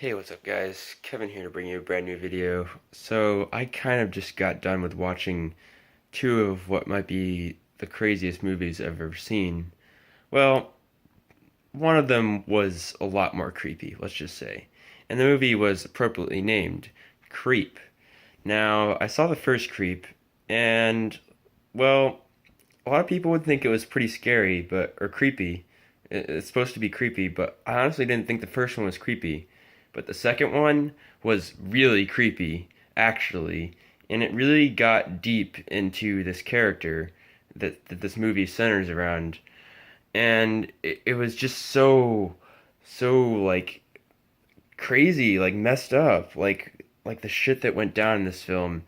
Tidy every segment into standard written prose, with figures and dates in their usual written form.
Hey, what's up, guys? Kevin here to bring you a brand new video. So, I kind of just got done with watching two of what might be the craziest movies I've ever seen. Well, one of them was a lot more creepy, let's just say. And the movie was appropriately named Creep. Now, I saw the first Creep, and, well, a lot of people would think it was pretty scary, or creepy. It's supposed to be creepy, but I honestly didn't think the first one was creepy. But the second one was really creepy, actually, and it really got deep into this character that this movie centers around. And it was just so like crazy, like messed up, like the shit that went down in this film.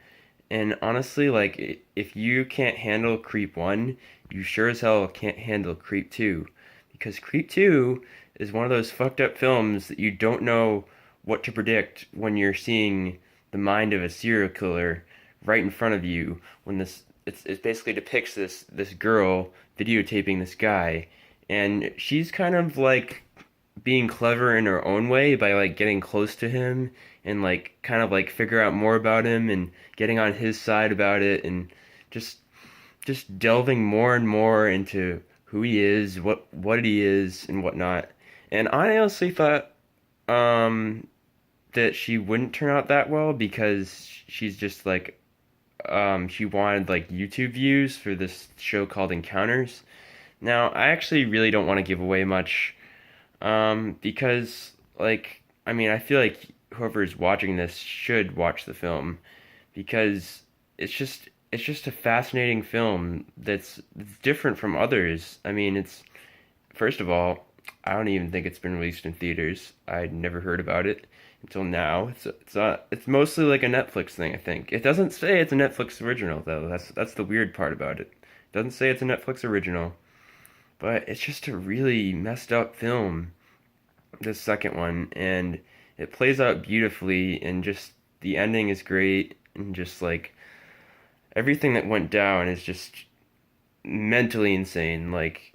And honestly, like if you can't handle Creep 1, you sure as hell can't handle Creep 2. Because Creep 2 is one of those fucked up films that you don't know what to predict when you're seeing the mind of a serial killer right in front of you when it basically depicts this girl videotaping this guy, and she's kind of like being clever in her own way by like getting close to him and like kind of like figure out more about him and getting on his side about it, and just just delving more and more into who he is, what he is and whatnot. And I honestly thought that she wouldn't turn out that well because she's just like she wanted like YouTube views for this show called Encounters. Now, I actually really don't want to give away much because, like, I mean, I feel like whoever's watching this should watch the film because it's just a fascinating film that's different from others. I mean, it's first of all, I don't even think it's been released in theaters. I'd never heard about it until now. It's mostly like a Netflix thing, I think. It doesn't say it's a Netflix original though. That's the weird part about it. It doesn't say it's a Netflix original, but it's just a really messed up film, this second one, and it plays out beautifully, and just the ending is great, and just like everything that went down is just mentally insane. Like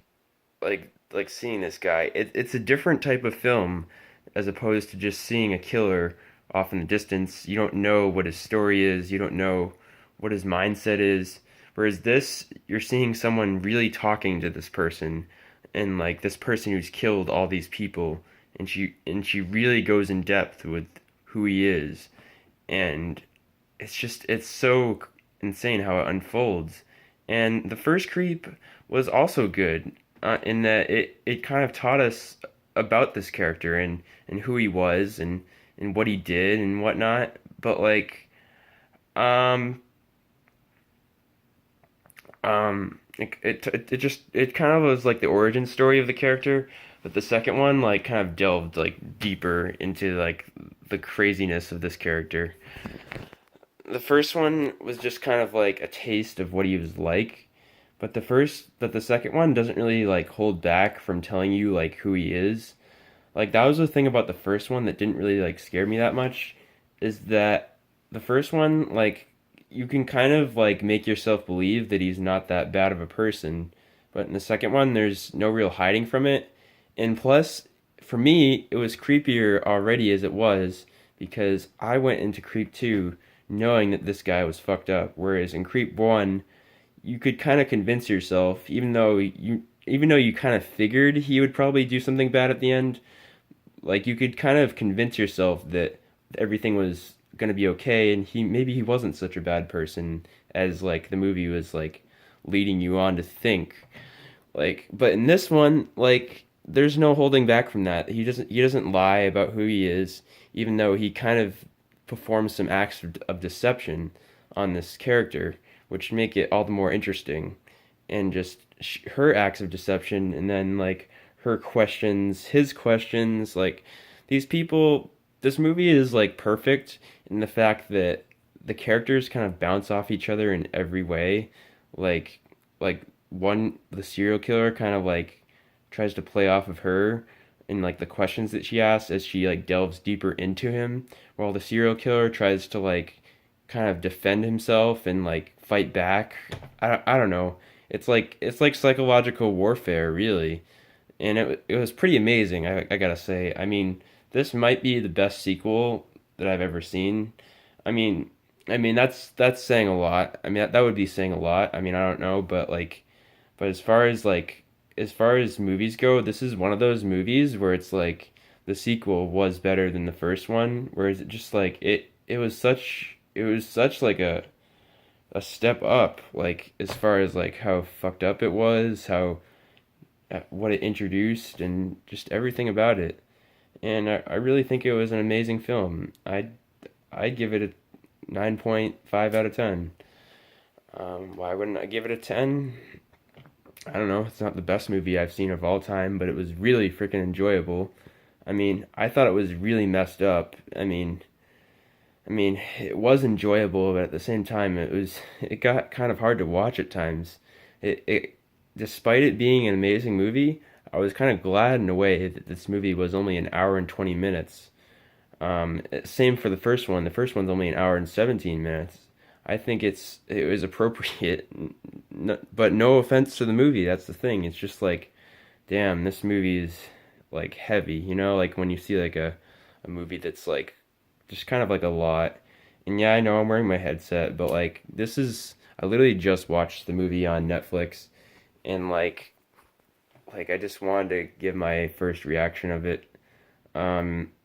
seeing this guy, it's a different type of film as opposed to just seeing a killer off in the distance. You don't know what his story is, you don't know what his mindset is. Whereas this, you're seeing someone really talking to this person, and like this person who's killed all these people, and she really goes in depth with who he is, and it's so insane how it unfolds. And the first Creep was also good in that it kind of taught us about this character and who he was and what he did and whatnot. But like um it kind of was like the origin story of the character, but the second one like kind of delved like deeper into like the craziness of this character. The first one was just kind of like a taste of what he was like, but the second one doesn't really like hold back from telling you like who he is. Like that was the thing about the first one that didn't really like scare me that much, is that the first one, like, you can kind of like make yourself believe that he's not that bad of a person, but in the second one there's no real hiding from it. And plus, for me it was creepier already as it was, because I went into Creep 2 knowing that this guy was fucked up, whereas in Creep 1 you could kind of convince yourself, even though you kind of figured he would probably do something bad at the end, like you could kind of convince yourself that everything was going to be okay, and he wasn't such a bad person as like the movie was like leading you on to think. Like, but in this one, like, there's no holding back from that. He doesn't lie about who he is, even though he kind of performs some acts of deception on this character, which make it all the more interesting. And just her acts of deception, and then like her questions, his questions, like these people. This movie is like perfect in the fact that the characters kind of bounce off each other in every way. Like like one, the serial killer kind of like tries to play off of her and like the questions that she asks as she like delves deeper into him, while the serial killer tries to like kind of defend himself and like fight back. I don't know. It's like psychological warfare, really, and it was pretty amazing. I gotta say. I mean, this might be the best sequel that I've ever seen. I mean, that's saying a lot. I mean that would be saying a lot. I mean I don't know, but like, but as far as movies go, this is one of those movies where it's like the sequel was better than the first one. Whereas it just like it was such like a step up, like as far as like how fucked up it was, how what it introduced, and just everything about it. And I really think it was an amazing film. I'd give it a 9.5 out of 10. Why wouldn't I give it a 10? I don't know. It's not the best movie I've seen of all time, but it was really freaking enjoyable. I mean, I thought it was really messed up. It was enjoyable, but at the same time, it got kind of hard to watch at times. It despite it being an amazing movie, I was kind of glad in a way that this movie was only an hour and 20 minutes. Same for the first one. The first one's only an hour and 17 minutes. I think it was appropriate, but no offense to the movie. That's the thing. It's just like, damn, this movie is like heavy. You know, like when you see like a movie that's like just kind of like a lot. And yeah, I know I'm wearing my headset, but like this is I literally just watched the movie on Netflix, and like I just wanted to give my first reaction of it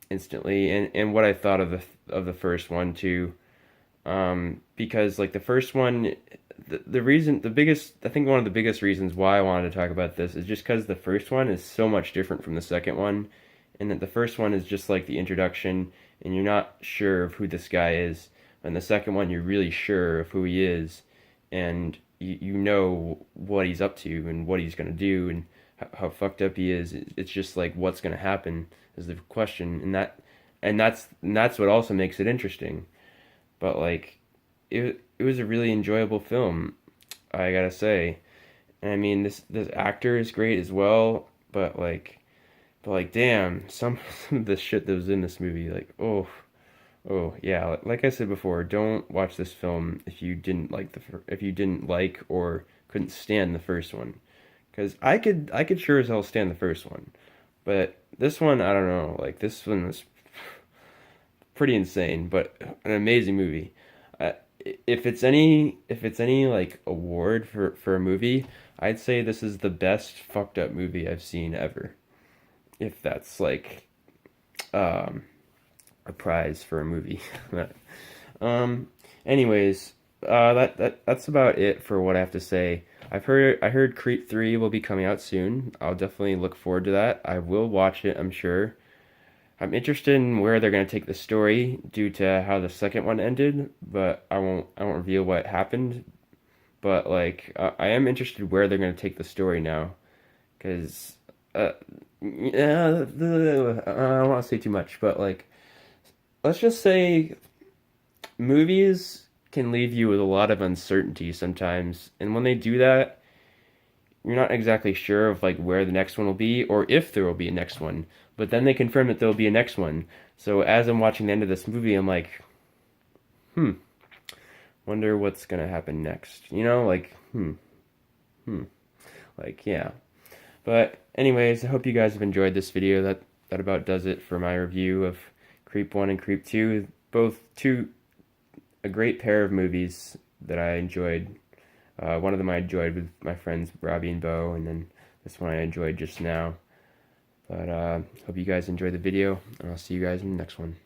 instantly, and what I thought of the first one too, because like the first one, the reason the biggest I think one of the biggest reasons why I wanted to talk about this is just because the first one is so much different from the second one, and that the first one is just like the introduction, and you're not sure of who this guy is, and the second one you're really sure of who he is, and you know what he's up to and what he's gonna do and how fucked up he is. It's just like what's gonna happen is the question, and that's what also makes it interesting. But like, it was a really enjoyable film, I gotta say. And I mean, this actor is great as well. But like, damn, some of the shit that was in this movie, like, oh yeah. Like I said before, don't watch this film if you didn't like if you didn't like or couldn't stand the first one, because I could sure as hell stand the first one, but this one I don't know. Like this one was pretty insane, but an amazing movie. Uh, if it's any like award for a movie, I'd say this is the best fucked up movie I've seen ever. If that's like um, a prize for a movie. um, anyways, that's about it for what I have to say. I heard Creep 3 will be coming out soon. I'll definitely look forward to that. I will watch it, I'm sure. I'm interested in where they're going to take the story due to how the second one ended, but I won't reveal what happened. But like I am interested where they're going to take the story now, because yeah, I don't want to say too much, but like let's just say movies can leave you with a lot of uncertainty sometimes, and when they do that, you're not exactly sure of like where the next one will be or if there will be a next one. But then they confirm that there will be a next one. So as I'm watching the end of this movie, I'm like, hmm, wonder what's gonna happen next. You know, like, hmm, like yeah. But anyways, I hope you guys have enjoyed this video. That about does it for my review of Creep 1 and Creep 2. Both two a great pair of movies that I enjoyed. One of them I enjoyed with my friends Robbie and Bo, and then this one I enjoyed just now. But hope you guys enjoyed the video, and I'll see you guys in the next one.